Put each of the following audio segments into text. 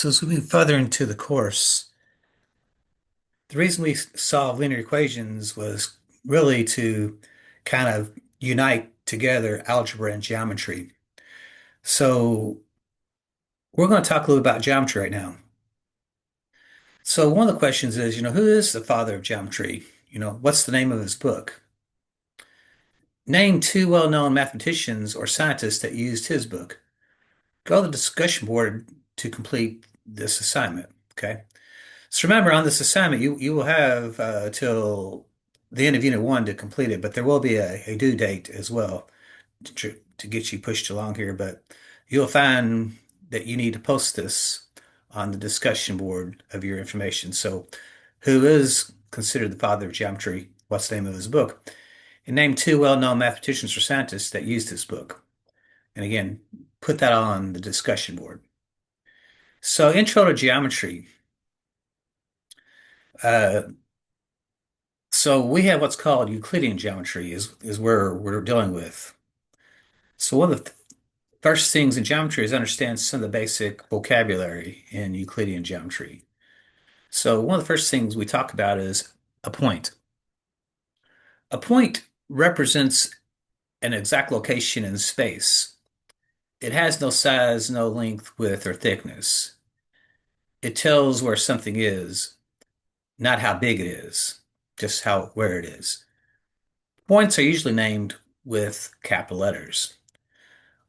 So as we move further into the course, the reason we solved linear equations was really to kind of unite together algebra and geometry. So we're going to talk a little about geometry right now. So one of the questions is, who is the father of geometry? What's the name of his book? Name two well-known mathematicians or scientists that used his book. Go to the discussion board to complete this assignment. Okay. So remember, on this assignment, you will have till the end of Unit 1 to complete it, but there will be a due date as well to get you pushed along here. But you'll find that you need to post this on the discussion board of your information. So, who is considered the father of geometry? What's the name of his book? And name two well-known mathematicians or scientists that used this book. And again, put that on the discussion board. So, intro to geometry. Uh, So we have what's called Euclidean geometry is where we're dealing with. So one of the first things in geometry is understand some of the basic vocabulary in Euclidean geometry. So one of the first things we talk about is a point. A point represents an exact location in space. It has no size, no length, width, or thickness. It tells where something is, not how big it is, just where it is. Points are usually named with capital letters.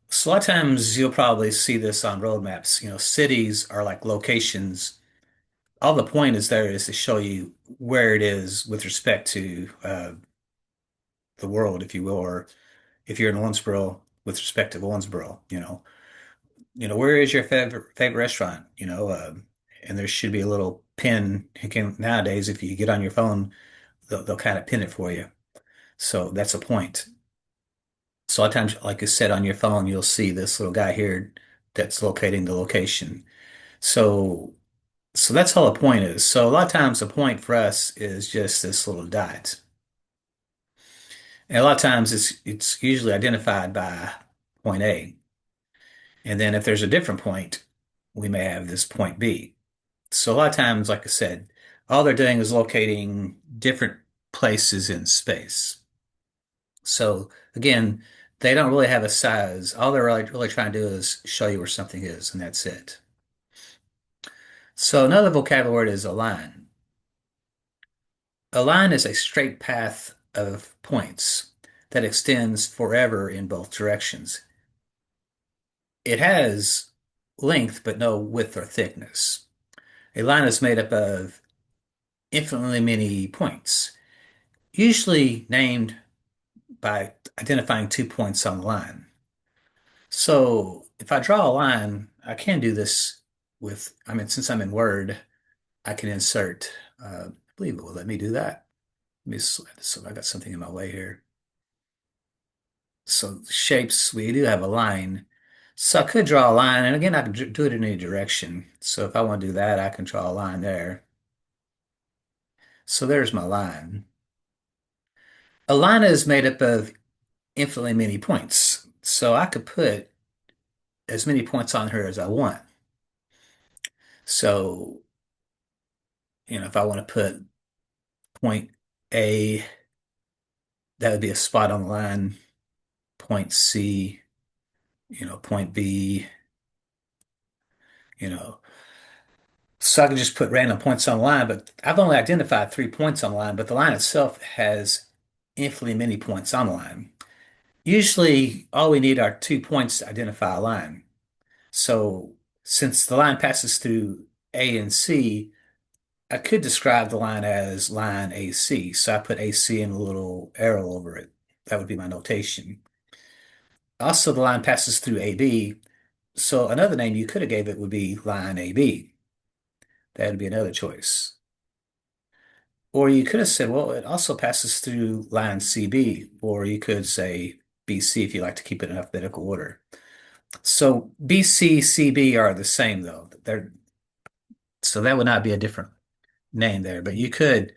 So a lot of times you'll probably see this on road maps. Cities are like locations. All the point is there is to show you where it is with respect to the world, if you will, or if you're in Owensboro with respect to Owensboro, where is your favorite restaurant? And there should be a little pin. Nowadays, if you get on your phone, they'll kind of pin it for you. So that's a point. So a lot of times, like I said, on your phone, you'll see this little guy here that's locating the location. So, so that's all a point is. So a lot of times a point for us is just this little dot. And a lot of times it's usually identified by point A. And then if there's a different point, we may have this point B. So a lot of times, like I said, all they're doing is locating different places in space. So again, they don't really have a size. All they're really trying to do is show you where something is, and that's it. So another vocabulary word is align. A line is a straight path of points that extends forever in both directions. It has length, but no width or thickness. A line is made up of infinitely many points, usually named by identifying 2 points on the line. So if I draw a line, I can do this since I'm in Word, I can insert, I believe it will let me do that. Let me slide this so I got something in my way here. So shapes, we do have a line. So I could draw a line, and again, I can do it in any direction. So if I want to do that, I can draw a line there. So there's my line. A line is made up of infinitely many points. So I could put as many points on here as I want. So, if I want to put point A, that would be a spot on the line. Point C, point B, you know. So I can just put random points on the line, but I've only identified 3 points on the line, but the line itself has infinitely many points on the line. Usually, all we need are 2 points to identify a line. So since the line passes through A and C, I could describe the line as line AC. So I put AC in a little arrow over it. That would be my notation. Also, the line passes through AB. So another name you could have gave it would be line AB. That would be another choice. Or you could have said, well, it also passes through line CB, or you could say BC if you like to keep it in alphabetical order. So BC, CB are the same though. So that would not be a different name there, but you could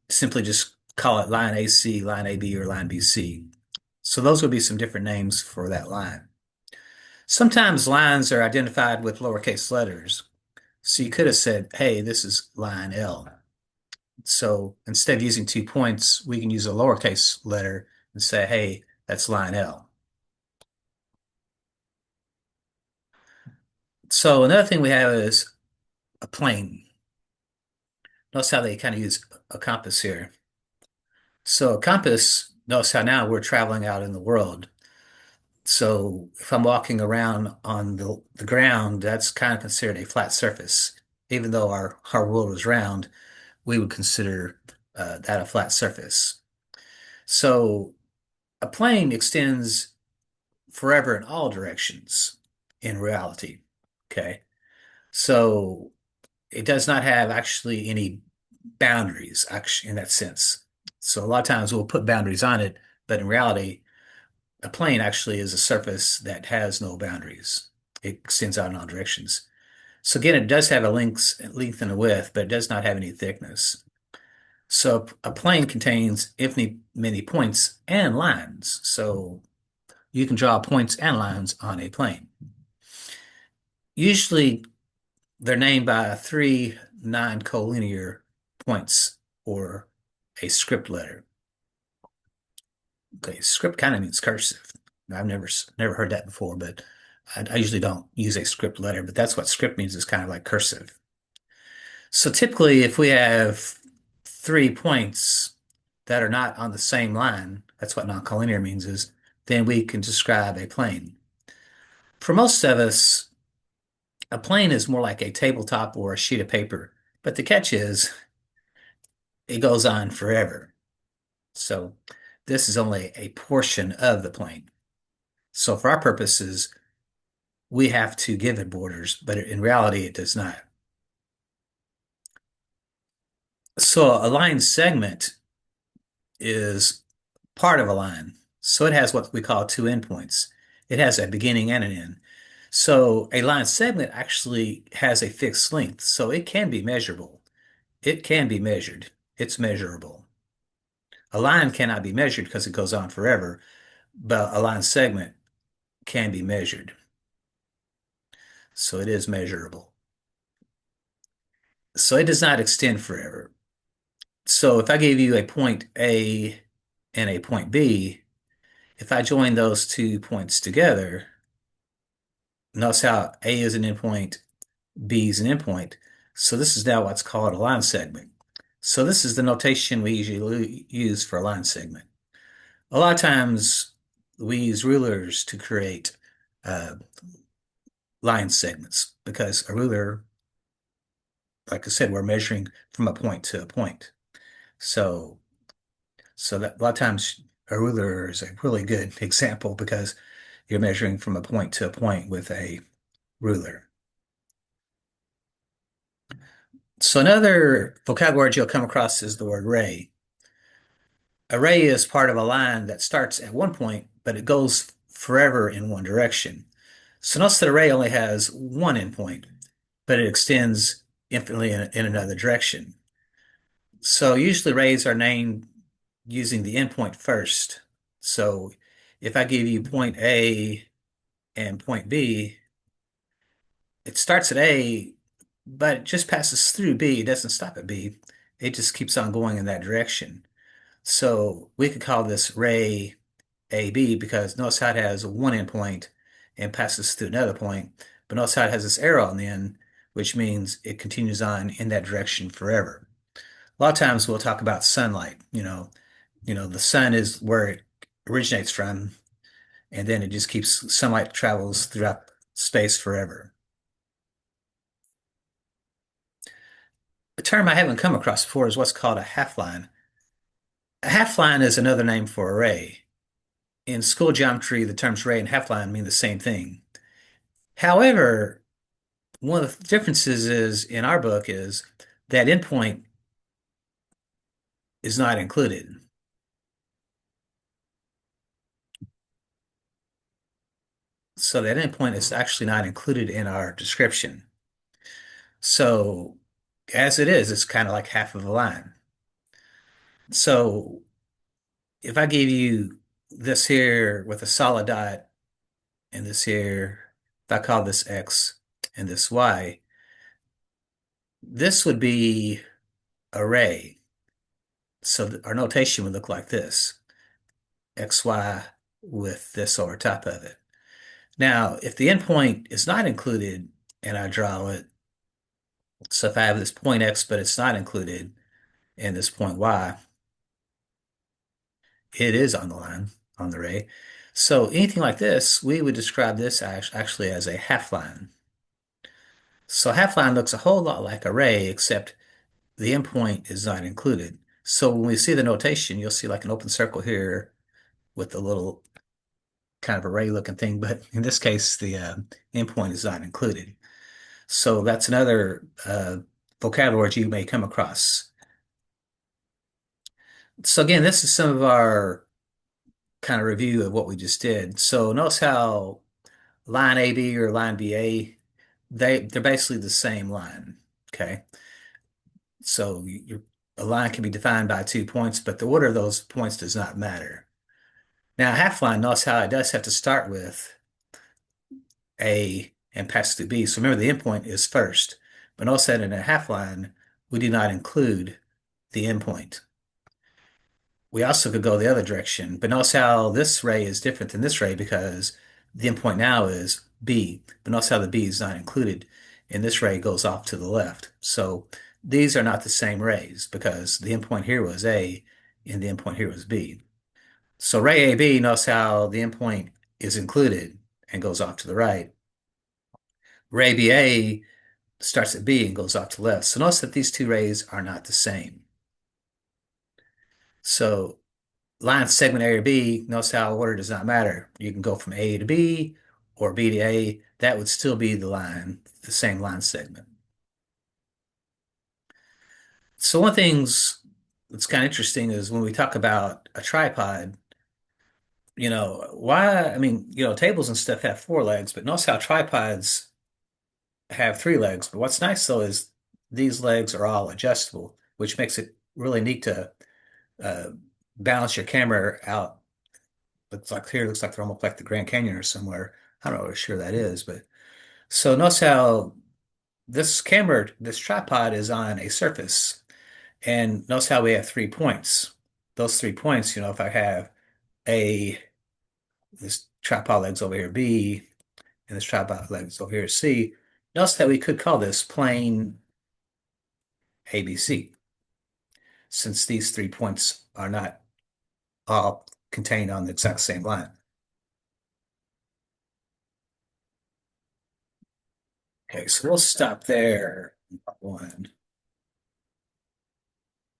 simply just call it line AC, line AB, or line BC. So those would be some different names for that line. Sometimes lines are identified with lowercase letters. So you could have said, hey, this is line L. So instead of using 2 points, we can use a lowercase letter and say, hey, that's line L. So another thing we have is a plane. Notice how they kind of use a compass here. So a compass, notice how now we're traveling out in the world. So if I'm walking around on the ground, that's kind of considered a flat surface. Even though our world is round, we would consider that a flat surface. So a plane extends forever in all directions in reality. Okay. So it does not have actually any boundaries actually in that sense. So a lot of times we'll put boundaries on it, but in reality, a plane actually is a surface that has no boundaries. It extends out in all directions. So again, it does have a length and a width, but it does not have any thickness. So a plane contains infinitely many points and lines. So you can draw points and lines on a plane. Usually they're named by three non-collinear points or a script letter. Okay, script kind of means cursive. I've never heard that before, but I usually don't use a script letter, but that's what script means is kind of like cursive. So typically, if we have 3 points that are not on the same line, that's what non-collinear means is, then we can describe a plane. For most of us, a plane is more like a tabletop or a sheet of paper, but the catch is it goes on forever. So this is only a portion of the plane. So for our purposes, we have to give it borders, but in reality, it does not. So a line segment is part of a line. So it has what we call two endpoints. It has a beginning and an end. So a line segment actually has a fixed length, so it can be measurable. It can be measured. It's measurable. A line cannot be measured because it goes on forever, but a line segment can be measured. So it is measurable. So it does not extend forever. So if I gave you a point A and a point B, if I join those 2 points together, notice how A is an endpoint, B is an endpoint. So this is now what's called a line segment. So this is the notation we usually use for a line segment. A lot of times we use rulers to create uh, line segments because a ruler, like I said, we're measuring from a point to a point. So, so that a lot of times a ruler is a really good example because you're measuring from a point to a point with a ruler. So another vocabulary word you'll come across is the word ray. A ray is part of a line that starts at one point, but it goes forever in one direction. So notice that a ray only has one endpoint, but it extends infinitely in another direction. So usually rays are named using the endpoint first. So if I give you point A and point B, it starts at A, but it just passes through B. It doesn't stop at B. It just keeps on going in that direction. So we could call this ray AB because notice how it has one endpoint and passes through another point, but notice how it has this arrow on the end, which means it continues on in that direction forever. A lot of times we'll talk about sunlight. The sun is where it originates from, and then it just keeps sunlight travels throughout space forever. A term I haven't come across before is what's called a half-line. A half-line is another name for a ray. In school geometry, the terms ray and half-line mean the same thing. However, one of the differences is in our book is that endpoint is not included. So that endpoint is actually not included in our description. So as it is, it's kind of like half of a line. So if I gave you this here with a solid dot and this here if I call this X and this Y, this would be array. So our notation would look like this, XY with this over top of it. Now, if the endpoint is not included and I draw it, so if I have this point X, but it's not included in this point Y, it is on the line, on the array. So anything like this, we would describe this actually as a half line. So half line looks a whole lot like array, except the endpoint is not included. So when we see the notation, you'll see like an open circle here with a little kind of array looking thing, but in this case, the endpoint is not included. So that's another vocabulary you may come across. So again, this is some of our kind of review of what we just did. So notice how line AB or line BA, they're basically the same line. Okay. So a line can be defined by 2 points, but the order of those points does not matter. Now, half line, notice how it does have to start with A and pass through B. So remember, the endpoint is first. But notice that in a half line, we do not include the endpoint. We also could go the other direction, but notice how this ray is different than this ray because the endpoint now is B. But notice how the B is not included, and this ray goes off to the left. So these are not the same rays because the endpoint here was A and the endpoint here was B. So ray AB, notice how the endpoint is included and goes off to the right. Ray BA starts at B and goes off to the left. So notice that these two rays are not the same. So line segment A or B, notice how order does not matter. You can go from A to B or B to A. That would still be the line, the same line segment. So one thing's that's kind of interesting is when we talk about a tripod, why, I mean, tables and stuff have 4 legs, but notice how tripods have 3 legs. But what's nice though is these legs are all adjustable, which makes it really neat to uh, balance your camera out. Looks like they're almost like the Grand Canyon or somewhere. I don't know how sure that is, but so notice how this tripod is on a surface, and notice how we have 3 points. Those 3 points, if I have a this tripod legs over here B, and this tripod legs over here C, notice that we could call this plane ABC, since these 3 points are not all contained on the exact same line. Okay, so we'll stop there. One.